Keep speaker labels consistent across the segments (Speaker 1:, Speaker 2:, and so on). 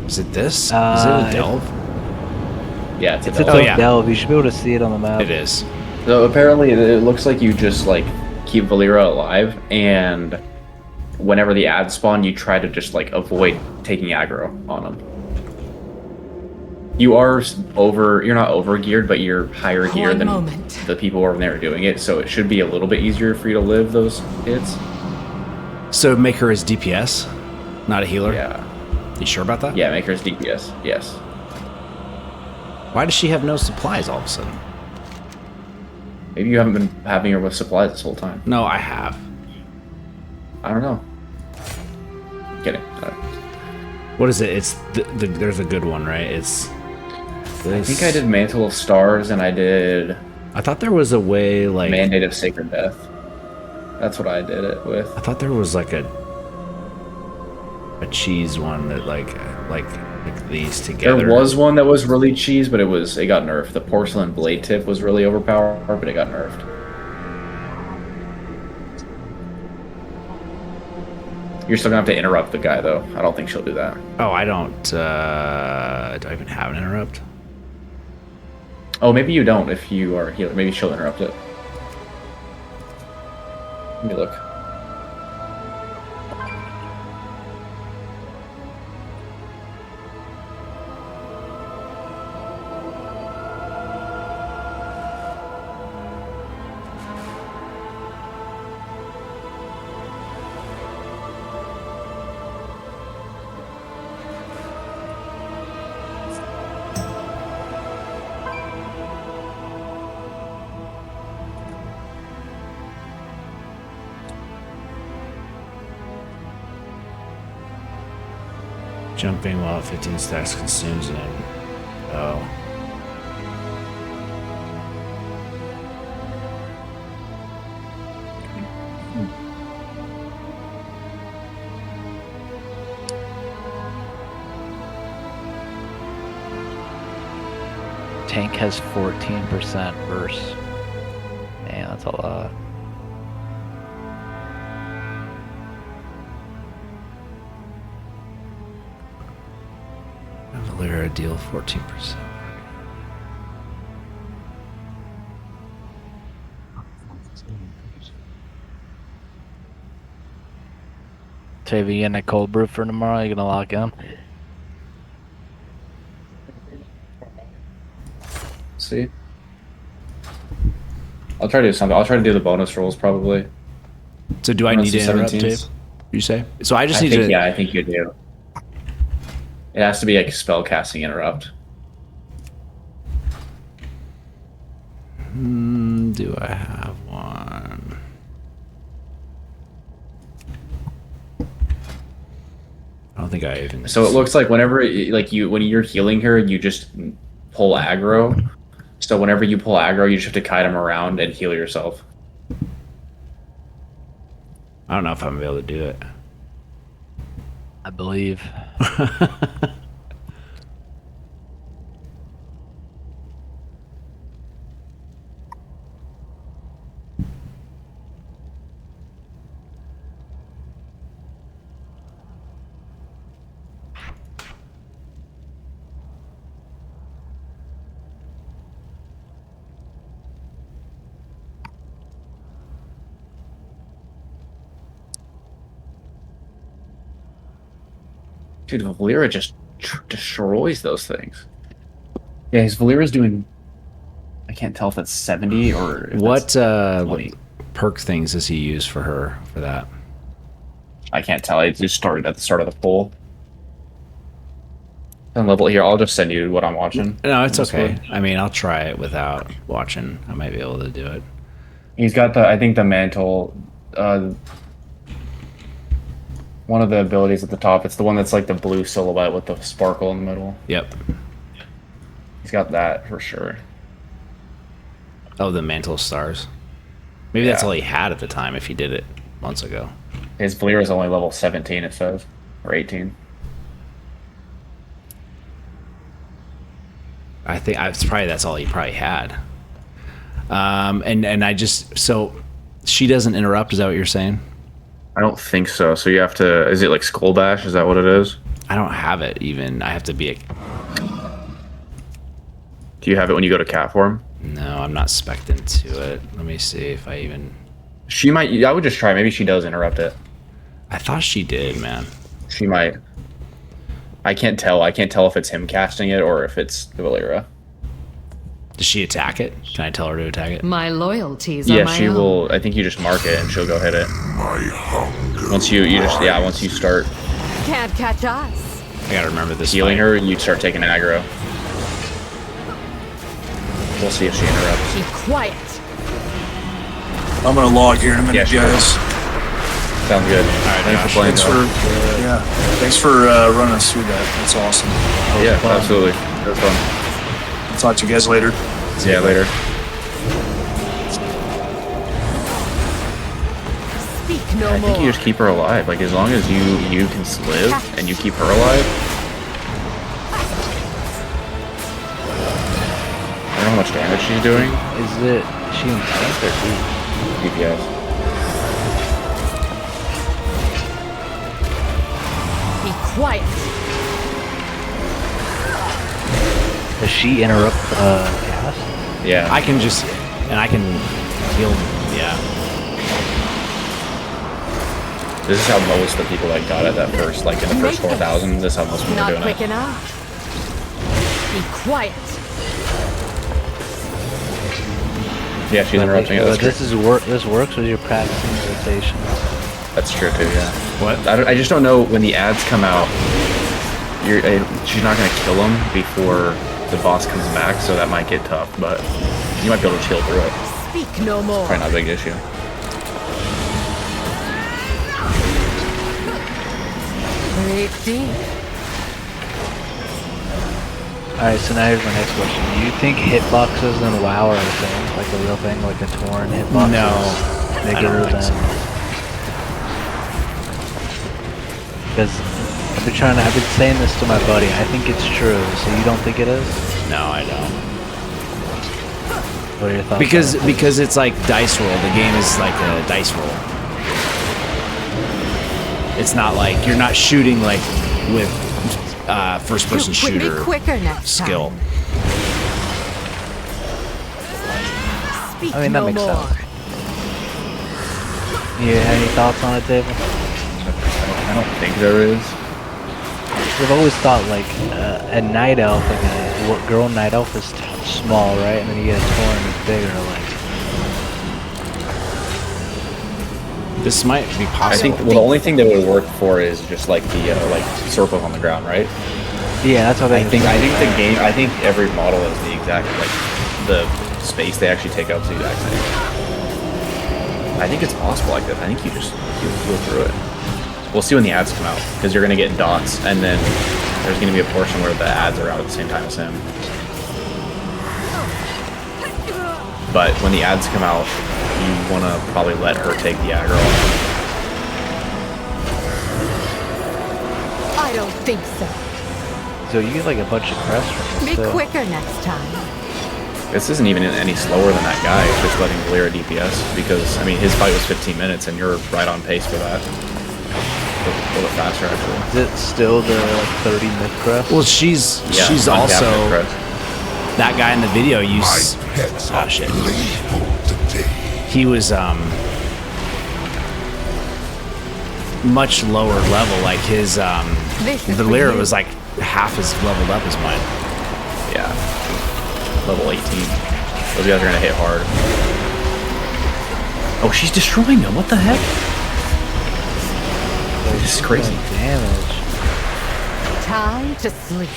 Speaker 1: Is it this? Is it a delve?
Speaker 2: Yeah, it's a
Speaker 3: It's a
Speaker 2: delve.
Speaker 3: delve. You should be able to see it on the map.
Speaker 1: It is.
Speaker 2: So apparently it looks like you just like keep Valera alive, and whenever the ads spawn, you try to just like avoid taking aggro on them. You're not over geared, but you're higher gear than the people over there doing it, so it should be a little bit easier for you to live those hits.
Speaker 1: So make her as DPS, not a healer?
Speaker 2: Yeah.
Speaker 1: You sure about that?
Speaker 2: Yeah, make her as DPS, yes.
Speaker 1: Why does she have no supplies all of a sudden?
Speaker 2: Maybe you haven't been having her with supplies this whole time.
Speaker 1: No, I have.
Speaker 2: I don't know. Kidding.
Speaker 1: What is it? It's there's a good one, right? It's
Speaker 2: I think I did Mantle of Stars, and I did
Speaker 1: I thought there was a way like
Speaker 2: Mandate of Sacred Death. That's what I did it with.
Speaker 1: I thought there was like a cheese one that like these together.
Speaker 2: There was one that was really cheese, but it got nerfed. The Porcelain Blade Tip was really overpowered, but it got nerfed. You're still gonna have to interrupt the guy, though. I don't think she'll do that.
Speaker 1: Oh, I don't. Do I even have an interrupt?
Speaker 2: Oh, maybe you don't if you are a healer. Maybe she'll interrupt it. Let me look.
Speaker 1: Jumping while 15 stacks consumes him. Oh.
Speaker 3: Tank has 14% verse. Man, that's a lot.
Speaker 1: Valera deal 14%.
Speaker 3: So if you getting a cold brew for tomorrow, you gonna lock in?
Speaker 2: See? I'll try to do something. I'll try to do the bonus rolls, probably.
Speaker 1: So do I need to interrupt,
Speaker 2: 17s.
Speaker 1: Dave? You say? So I just need
Speaker 2: think,
Speaker 1: to...
Speaker 2: Yeah, I think you do. It has to be like spell casting interrupt.
Speaker 1: Do I have one? I don't think I even...
Speaker 2: So it looks like when you're healing her, you just pull aggro. So whenever you pull aggro, you just have to kite him around and heal yourself.
Speaker 1: I don't know if I'm gonna be able to do it.
Speaker 3: I believe.
Speaker 2: Dude, Valera just destroys those things. Yeah, his Valera's doing... I can't tell if that's 70 or... If
Speaker 1: What
Speaker 2: that's 20.
Speaker 1: perk things does he use for her for that?
Speaker 2: I can't tell. I just started at the start of the poll. And level here, I'll just send you what I'm watching.
Speaker 1: No, it's okay.
Speaker 2: One.
Speaker 1: I mean, I'll try it without watching. I might be able to do it.
Speaker 2: He's got I think the mantle... one of the abilities at the top, it's the one that's like the blue silhouette with the sparkle in the middle.
Speaker 1: Yep.
Speaker 2: He's got that for sure.
Speaker 1: Oh, the Mantle of Stars. Maybe that's
Speaker 2: Yeah.
Speaker 1: all he had at the time if he did it months ago.
Speaker 2: His Valera is only level 17, it says. Or 18.
Speaker 1: I think that's all he probably had. And I just... So, she doesn't interrupt, is that what you're saying?
Speaker 2: I don't think so. So you have to... Is it like Skull Bash? Is that what it is?
Speaker 1: I don't have it even. I have to be a...
Speaker 2: Do you have it when you go to cat form?
Speaker 1: No, I'm not spec'd into it. Let me see if I even...
Speaker 2: She might. I would just try. Maybe she does interrupt it.
Speaker 1: I thought she did, man.
Speaker 2: She might. I can't tell. I can't tell if it's him casting it or if it's the Valera.
Speaker 1: Does she attack it? Can I tell her to attack it?
Speaker 4: My loyalties are
Speaker 2: Yeah,
Speaker 4: my
Speaker 2: she
Speaker 4: own.
Speaker 2: will. I think you just mark it and she'll go hit it. Once you just once you start
Speaker 4: Can't catch us.
Speaker 1: I gotta remember this
Speaker 2: healing
Speaker 1: fight.
Speaker 2: her, you start taking aggro. We'll see if she interrupts.
Speaker 4: Keep quiet.
Speaker 5: I'm gonna log here in a minute,
Speaker 2: Yeah, sure.
Speaker 5: guys.
Speaker 2: Sounds good.
Speaker 1: Alright,
Speaker 2: Thanks for
Speaker 1: Josh.
Speaker 2: playing.
Speaker 5: Thanks for
Speaker 2: though.
Speaker 5: thanks for running us through that. That's awesome.
Speaker 2: Yeah,
Speaker 3: fun.
Speaker 2: absolutely. That was fun.
Speaker 5: I'll talk to you guys later.
Speaker 2: See ya later.
Speaker 4: Speak no
Speaker 2: I
Speaker 4: more.
Speaker 2: think you just keep her alive. Like as long as you can live and you keep her alive. I don't know how much damage she's doing.
Speaker 3: Is it she in tank or D?
Speaker 2: DPS.
Speaker 4: Be quiet.
Speaker 3: Does she interrupt cast?
Speaker 2: Yeah.
Speaker 1: I can just... And I can heal... Yeah.
Speaker 2: This is how most of the people that got it that first, like in the first 4,000, this is how most people are
Speaker 4: Not
Speaker 2: doing
Speaker 4: quick
Speaker 2: it.
Speaker 4: enough. Be quiet.
Speaker 2: Yeah, she's interrupting it.
Speaker 3: But
Speaker 2: That's
Speaker 3: this
Speaker 2: true.
Speaker 3: is this works with your practicing rotation.
Speaker 2: That's true too. Yeah.
Speaker 1: What?
Speaker 2: I just don't know when the ads come out. She's not gonna kill him before the boss comes back, so that might get tough. But you might be able to chill through it.
Speaker 4: Speak no more.
Speaker 2: Probably not a big issue.
Speaker 4: Breathe deep.
Speaker 3: Alright, so now here's my next question. Do you think hitboxes in WoW are a thing? Like a real thing? Like a torn hitbox?
Speaker 1: No,
Speaker 3: Make
Speaker 1: I
Speaker 3: it
Speaker 1: don't
Speaker 3: real
Speaker 1: think so.
Speaker 3: then? Because I've been saying this to my buddy. I think it's true. So you don't think it is?
Speaker 1: No, I don't.
Speaker 3: What are your thoughts?
Speaker 1: Because it's like dice roll. The game is like a dice roll. It's not like you're not shooting like with first person
Speaker 4: You would be
Speaker 1: shooter
Speaker 4: quicker next
Speaker 1: skill.
Speaker 4: time. Speak
Speaker 3: I mean, that
Speaker 4: no
Speaker 3: makes
Speaker 4: more.
Speaker 3: sense. You have any thoughts on it, David?
Speaker 2: I don't think there is.
Speaker 3: I've always thought like a night elf, like a girl night elf is small, right? And then you get a torn that's bigger, like.
Speaker 1: This might be
Speaker 2: I
Speaker 1: possible.
Speaker 2: think the only thing that would work for is just like the like circles on the ground, right?
Speaker 3: Yeah, that's how they.
Speaker 2: I think the game. I think every model is the exact like the space they actually take up is the exact same. I think it's possible like that. I think you just heal through it. We'll see when the ads come out because you're gonna get dots, and then there's gonna be a portion where the ads are out at the same time as him. But when the ads come out, you want to probably let her take the aggro.
Speaker 4: I don't think so.
Speaker 3: So you get like a bunch of crests from
Speaker 4: Be
Speaker 3: this. too.
Speaker 4: quicker next time.
Speaker 2: This isn't even any slower than that guy. It's just letting Valera DPS because I mean his fight was 15 minutes and you're right on pace for that. A little bit faster actually.
Speaker 3: Is it still the like 30 myth crest?
Speaker 1: Well, she's
Speaker 2: Yeah,
Speaker 1: also
Speaker 2: uncapped crest.
Speaker 1: that guy in the video. Oh shit. He was much lower level. Like his
Speaker 4: This is
Speaker 1: Valera
Speaker 4: for you.
Speaker 1: was like half as leveled up as mine.
Speaker 2: Yeah. Level 18. Those guys are gonna hit hard. Oh, she's destroying them. What the heck? This is crazy.
Speaker 3: Damage.
Speaker 4: Time to sleep.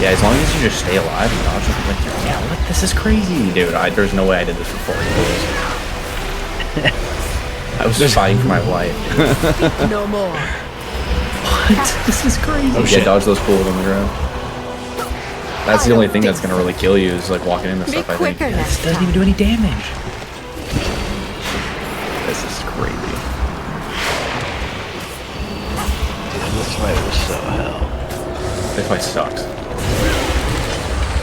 Speaker 2: Yeah, as long as you just stay alive and dodge them, like, yeah, what? This is crazy, dude. There's no way I did this for 40 years. I was just fighting for my life.
Speaker 4: No more.
Speaker 2: What? This is crazy.
Speaker 1: Oh,
Speaker 2: Yeah,
Speaker 1: shit.
Speaker 2: dodge those pools on the ground. That's
Speaker 4: I
Speaker 2: the only
Speaker 4: don't
Speaker 2: thing
Speaker 4: think
Speaker 2: that's gonna really kill you is like walking into
Speaker 4: Be
Speaker 2: stuff. I think.
Speaker 4: quicker
Speaker 2: Yeah,
Speaker 4: next
Speaker 2: this doesn't
Speaker 4: time.
Speaker 2: even do any damage. This is crazy.
Speaker 3: This fight was so hell.
Speaker 2: This fight sucks.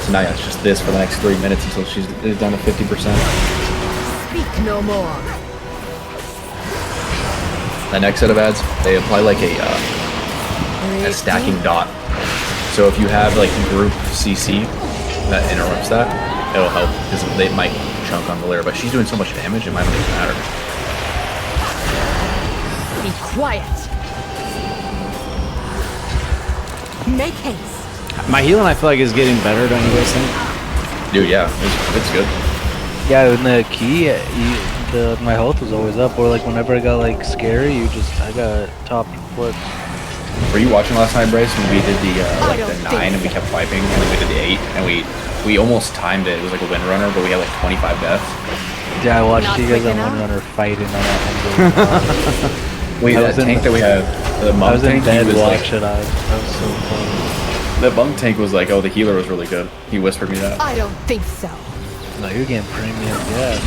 Speaker 2: So now it's just this for the next 3 minutes until she's down to 50%.
Speaker 4: Speak no more.
Speaker 2: The next set of ads, they apply like a a stacking dot. So if you have like group CC that interrupts that, it'll help because they might chunk on Valeria. But she's doing so much damage, it might not even matter.
Speaker 4: Be quiet. Make haste.
Speaker 1: My healing, I feel like, is getting better, don't you guys think?
Speaker 2: Dude, yeah, it's good.
Speaker 3: Yeah, in the key, my health was always up. Or like whenever it got like scary, I got top foot.
Speaker 2: Were you watching last night, Bryce, when we did the 9 and we kept wiping, and then we did the 8, and we almost timed it. It was like a windrunner, but we had like 25 deaths.
Speaker 3: Yeah, I watched
Speaker 4: Not
Speaker 3: you guys
Speaker 4: quick
Speaker 3: on
Speaker 4: enough.
Speaker 3: Windrunner fighting on that one.
Speaker 2: Wait,
Speaker 3: I
Speaker 2: that
Speaker 3: was in
Speaker 2: tank
Speaker 3: the-
Speaker 2: that we had, the
Speaker 3: I
Speaker 2: monk
Speaker 3: was in
Speaker 2: tank, he
Speaker 3: bed
Speaker 2: was like,
Speaker 3: watching it. That was so fun.
Speaker 2: the monk tank was like, oh, the healer was really good. He whispered me that.
Speaker 4: I don't think so.
Speaker 3: No, you're getting premium, yeah.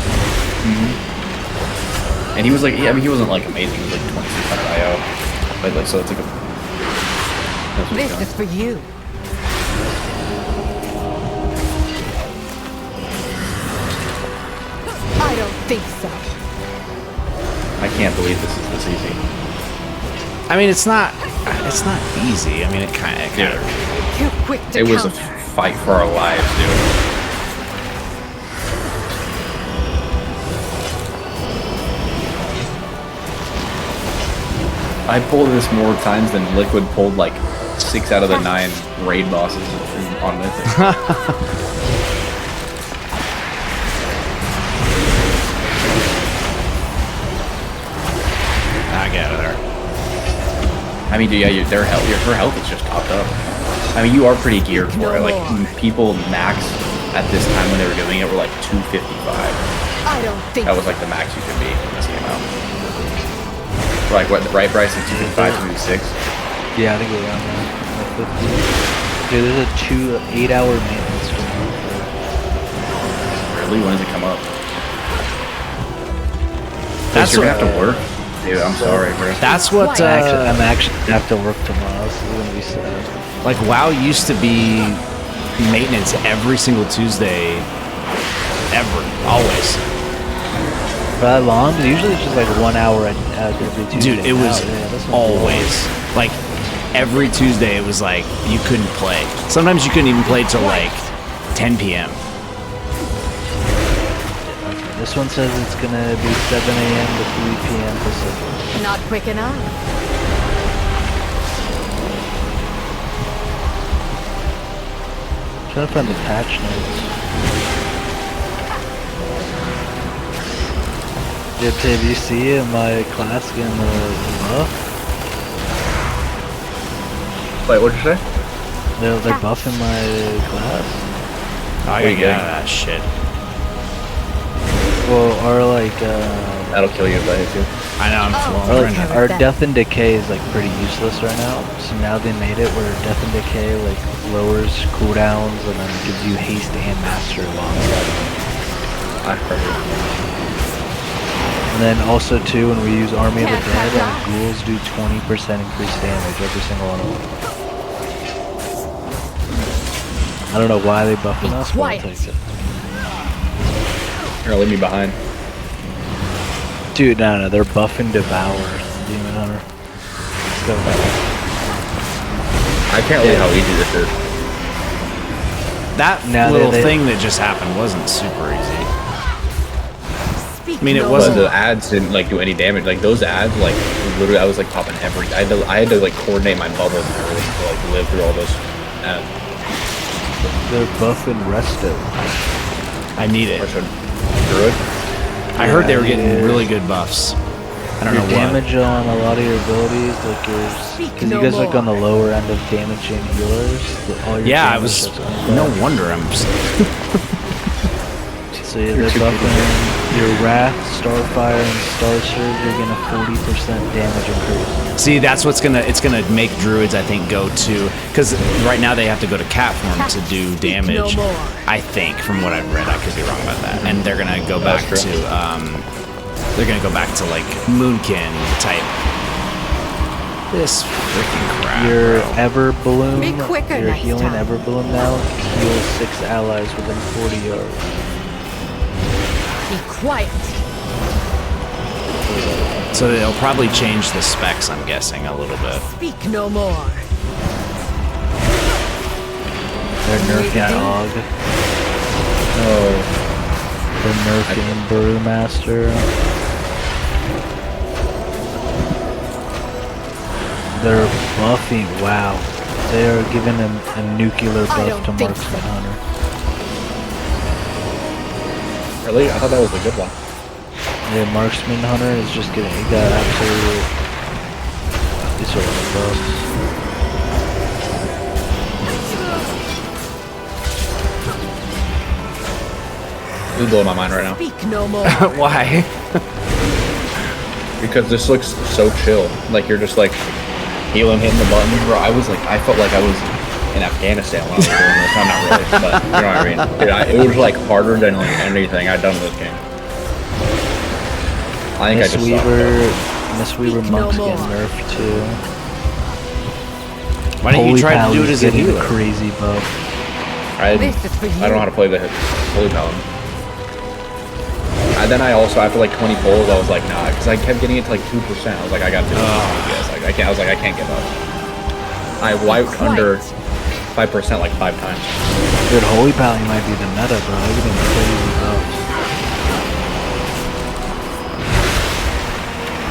Speaker 2: And he was like, yeah, I mean, he wasn't like amazing. He was like 2600 IO. But like, so it's like a... That's what he's
Speaker 4: This
Speaker 2: doing.
Speaker 4: is for you. I don't think so.
Speaker 2: I can't believe this is this easy.
Speaker 1: I mean, it's not easy. I mean, it kind of.
Speaker 4: Too quick to
Speaker 2: It was a
Speaker 4: counter.
Speaker 2: fight for our lives, dude. I pulled this more times than Liquid pulled like 6 out of the 9 raid bosses on Mythic.
Speaker 1: I get it there.
Speaker 2: I mean, dude, yeah, her health is just topped up. I mean, you are pretty geared for it. Like, people max at this time when they were doing it were like 255.
Speaker 4: I don't think
Speaker 2: That was like the max you could be when this came out. Like, what, right, Bryce? Like 255, 256?
Speaker 3: Yeah, I think we're around that. Like 50. Dude, there's a 8-hour maintenance tomorrow.
Speaker 2: Really? When does it come up?
Speaker 1: That's
Speaker 2: You're
Speaker 1: what-
Speaker 2: gonna have to work? Dude, I'm sorry, Chris.
Speaker 1: That's what.
Speaker 3: I'm actually gonna have to work tomorrow, so it's gonna be sad.
Speaker 1: Like WoW used to be maintenance every single Tuesday, always.
Speaker 3: For that long? Usually it's just like 1 hour every Tuesday.
Speaker 1: Dude, it was
Speaker 3: Yeah, that's not
Speaker 1: always like every Tuesday. It was like you couldn't play. Sometimes you couldn't even play till like 10 p.m.
Speaker 3: bad. This one says it's gonna be 7 a.m. to 3 p.m. Pacific.
Speaker 4: not quick enough.
Speaker 3: Trying to find the patch notes. Did you see in my class getting the buff?
Speaker 2: Wait, what'd you say?
Speaker 3: They're buffing my class.
Speaker 1: I gotta get out of that shit.
Speaker 3: Well, our like
Speaker 2: That'll kill you if I hit you.
Speaker 1: I know.
Speaker 3: our,
Speaker 1: I'm trying to.
Speaker 3: our death and decay is like pretty useless right now. So now they made it where death and decay like lowers cooldowns and then gives you haste and mastery alongside.
Speaker 2: I heard it.
Speaker 3: And then also too, when we use Army of the
Speaker 4: Can't
Speaker 3: Dead,
Speaker 4: have
Speaker 3: our ghouls do 20% increased damage every single one of them. I don't know why they buffing us, but I'll
Speaker 4: quiet.
Speaker 3: take it.
Speaker 2: You're gonna leave me behind.
Speaker 3: Dude, no, they're buffing Devour, Demon Hunter. Let's go back.
Speaker 2: I can't believe how easy this is.
Speaker 1: That
Speaker 3: Now
Speaker 1: little
Speaker 3: they-
Speaker 1: thing that just happened wasn't super easy.
Speaker 4: Speak
Speaker 1: I mean, it
Speaker 4: no
Speaker 1: wasn't-
Speaker 2: But
Speaker 4: more.
Speaker 2: the ads didn't like do any damage. Like those ads, like literally, I was like popping every. I had to like coordinate my bubble to like live through all those ads.
Speaker 3: They're buffing Resto.
Speaker 1: I need it.
Speaker 2: Resto Druid.
Speaker 1: I heard they were
Speaker 3: Yeah,
Speaker 1: getting
Speaker 3: it is.
Speaker 1: really good buffs. I don't
Speaker 3: Your
Speaker 1: know what.
Speaker 3: damage on a lot of your abilities, like your,
Speaker 4: Speak
Speaker 3: because
Speaker 4: no
Speaker 3: you guys like
Speaker 4: more.
Speaker 3: on the lower end of damaging healers. All your
Speaker 1: Yeah, I
Speaker 3: damage
Speaker 1: was.
Speaker 3: that's on
Speaker 1: No
Speaker 3: that.
Speaker 1: wonder I'm.
Speaker 3: So yeah, they're buffing your Wrath, Starfire, and Star Surge. You're getting a 40% damage increase.
Speaker 1: See, that's what's gonna. It's gonna make druids, I think, go to because right now they have to go to cat form to do
Speaker 4: Speak no
Speaker 1: damage.
Speaker 4: more.
Speaker 1: I think, from what I've read, I could be wrong about that. And they're gonna go back
Speaker 2: That's true.
Speaker 1: to. They're gonna go back to like Moonkin type. This freaking crap.
Speaker 3: Your
Speaker 1: bro.
Speaker 3: Ever Bloom,
Speaker 4: Be quicker
Speaker 3: your
Speaker 4: next
Speaker 3: healing
Speaker 4: time.
Speaker 3: Ever Bloom now heals 6 allies within 40 yards.
Speaker 4: Be quiet.
Speaker 1: So they'll probably change the specs, I'm guessing, a little bit.
Speaker 4: Speak no more.
Speaker 3: nerfing Og.
Speaker 2: Oh.
Speaker 3: They're nerfing Brewmaster. They're buffing. Wow. They are giving a nuclear buff to Marksman Hunter.
Speaker 2: Really? I thought that was the good one.
Speaker 3: Yeah, Marksman Hunter is just getting. He got absolute. These are the buffs.
Speaker 2: This is blowing my mind right now.
Speaker 4: Speak no more.
Speaker 1: Why?
Speaker 2: Because this looks so chill. Like you're just like healing, hitting the button. Bro, I felt like I was in Afghanistan when I was doing this. I'm not really, but you know what I mean. Dude, it was like harder than like anything I'd done in this game. I think I just
Speaker 3: Miss Weaver Monk's getting nerfed too.
Speaker 1: Why didn't you try to do it as a healer?
Speaker 3: Crazy buff.
Speaker 2: I don't know how to play the Holy Paladin. And then I also, after like 20 pulls, I was like, nah, because I kept getting it to like 2%. I was like, I got to do it. Yes, like, I was like, I can't give up. I wiped under 5% like 5 times.
Speaker 3: Dude, Holy Paladin might be the meta, bro. They're getting crazy buffs.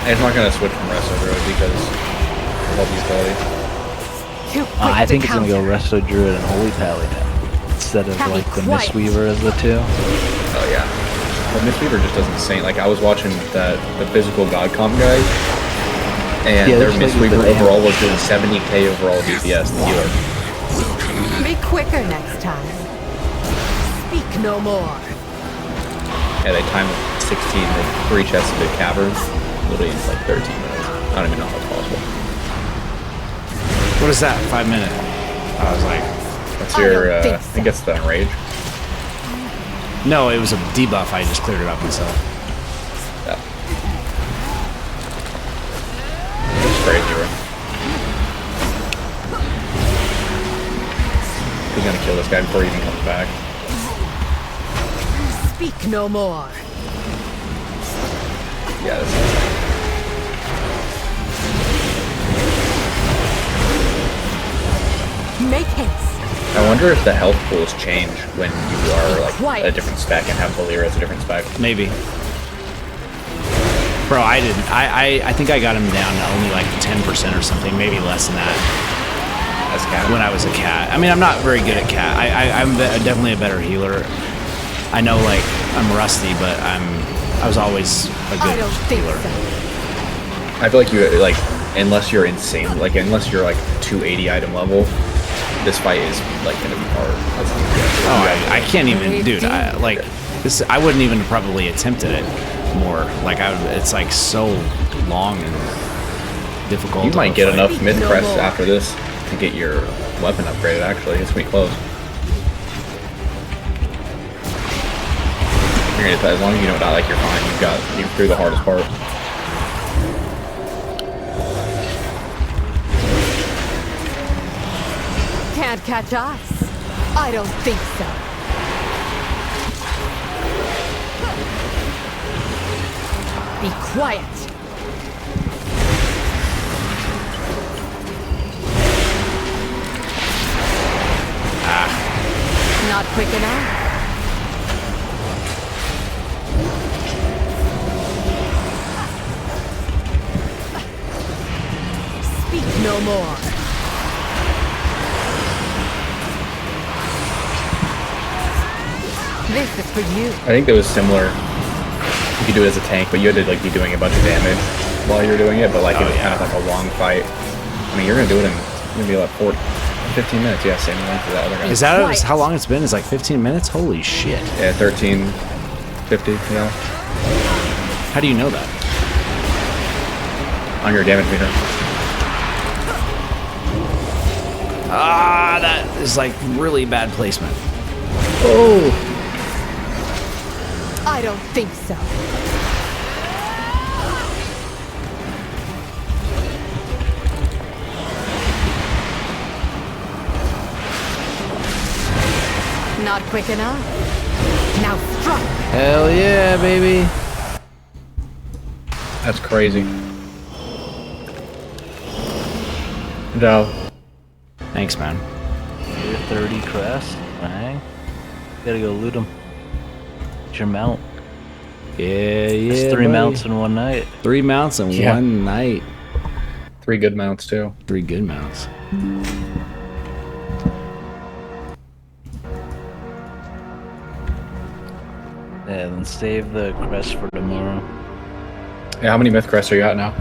Speaker 2: I'm not going to switch from Resto Druid because of all these qualities.
Speaker 3: I think it's going to go Resto Druid and Holy Paladin instead of like the Mistweaver as the two.
Speaker 2: Oh, yeah. Well, Mistweaver just doesn't say, like, I was watching the physical God comp guys, and their Mistweaver overall was doing 70k overall DPS, the healer.
Speaker 4: Be quicker next time. Speak no more.
Speaker 2: Yeah, they timed 16, like 3 chests of big caverns, literally in like 13 minutes. I don't even know how it's possible.
Speaker 1: What is that? 5 minute? I was like,
Speaker 2: What's your, I think it's the Enrage.
Speaker 1: no, it was a debuff. I just cleared it up myself.
Speaker 2: Yeah. It's crazy, bro. He's gonna kill this guy before he even comes back.
Speaker 4: Speak no more.
Speaker 2: Yeah, this is
Speaker 4: Make haste.
Speaker 2: I wonder if the health pools change when you are like a different spec and have Valir as a different spec.
Speaker 1: Maybe. Bro, I didn't. I think I got him down to only like 10% or something, maybe less than that.
Speaker 2: As cat.
Speaker 1: When I was a cat. I mean, I'm not very good at cat. I'm definitely a better healer. I know, like, I'm rusty, but I was always a good healer.
Speaker 2: I feel like you, like, unless you're insane, like, unless you're like 280 item level, this fight is like gonna be hard.
Speaker 1: Oh, I can't even, dude. I wouldn't even probably attempt it more. Like, it's like so long and difficult.
Speaker 2: You might get enough mid press after this to get your weapon upgraded. Actually, it's gonna be close. You're gonna, as long as you don't die, like, you're fine. You've through the hardest part.
Speaker 4: Can't catch us. I don't think so. Be quiet. Not quick enough. Speak no more. This is for you.
Speaker 2: I think that was similar. You could do it as a tank, but you had to like be doing a bunch of damage while you were doing it. But like it was kind of like a long fight. I mean, you're gonna do it in maybe like 15 minutes. Yeah, same length as that other guy.
Speaker 1: Is that how long it's been? It's like 15 minutes? Holy shit.
Speaker 2: Yeah, 13:50. Yeah.
Speaker 1: How do you know that?
Speaker 2: On your damage meter.
Speaker 1: Ah, that is like really bad placement.
Speaker 2: Oh.
Speaker 4: I don't think so. Not quick enough. Now struck.
Speaker 1: Hell yeah, baby.
Speaker 2: That's crazy. No.
Speaker 1: Thanks, man.
Speaker 3: 30 crests. Alright. Gotta go loot them. Get your mount.
Speaker 1: Yeah,
Speaker 3: That's 3 mounts in one night.
Speaker 1: 3 mounts in
Speaker 2: Yeah.
Speaker 1: one night.
Speaker 2: 3 good mounts too.
Speaker 1: 3 good mounts.
Speaker 3: Yeah, then save the crest for tomorrow.
Speaker 2: Yeah, how many myth crests are you at now?